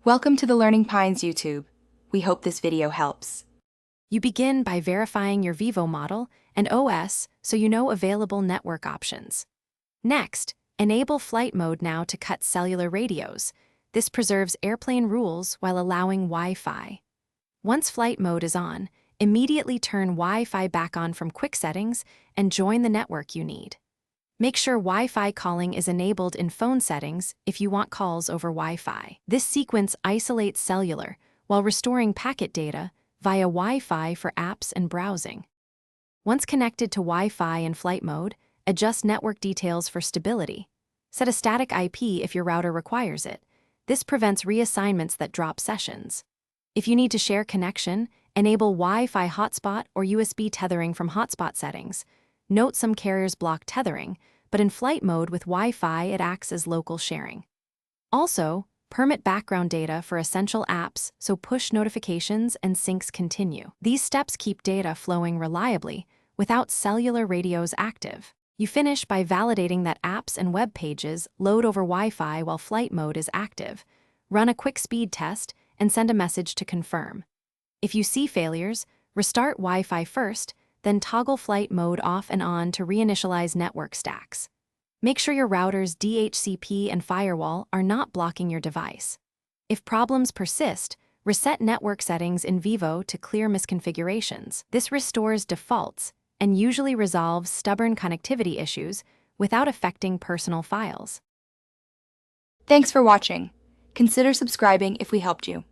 Welcome to the Learning Pines YouTube. We hope this video helps. You begin by verifying your Vivo model and OS so you know available network options. Next, enable flight mode now to cut cellular radios. This preserves airplane rules while allowing Wi-Fi. Once flight mode is on, immediately turn Wi-Fi back on from quick settings and join the network you need. Make sure Wi-Fi calling is enabled in phone settings if you want calls over Wi-Fi. This sequence isolates cellular while restoring packet data via Wi-Fi for apps and browsing. Once connected to Wi-Fi in flight mode, adjust network details for stability. Set a static IP if your router requires it. This prevents reassignments that drop sessions. If you need to share connection, enable Wi-Fi hotspot or USB tethering from hotspot settings. Note some carriers block tethering, but in flight mode with Wi-Fi it acts as local sharing. Also, permit background data for essential apps so push notifications and syncs continue. These steps keep data flowing reliably without cellular radios active. You finish by validating that apps and web pages load over Wi-Fi while flight mode is active. Run a quick speed test and send a message to confirm. If you see failures, restart Wi-Fi first, then toggle flight mode off and on to reinitialize network stacks. Make sure your router's DHCP and firewall are not blocking your device. If problems persist, reset network settings in Vivo to clear misconfigurations. This restores defaults and usually resolves stubborn connectivity issues without affecting personal files. Thanks for watching. Consider subscribing if we helped you.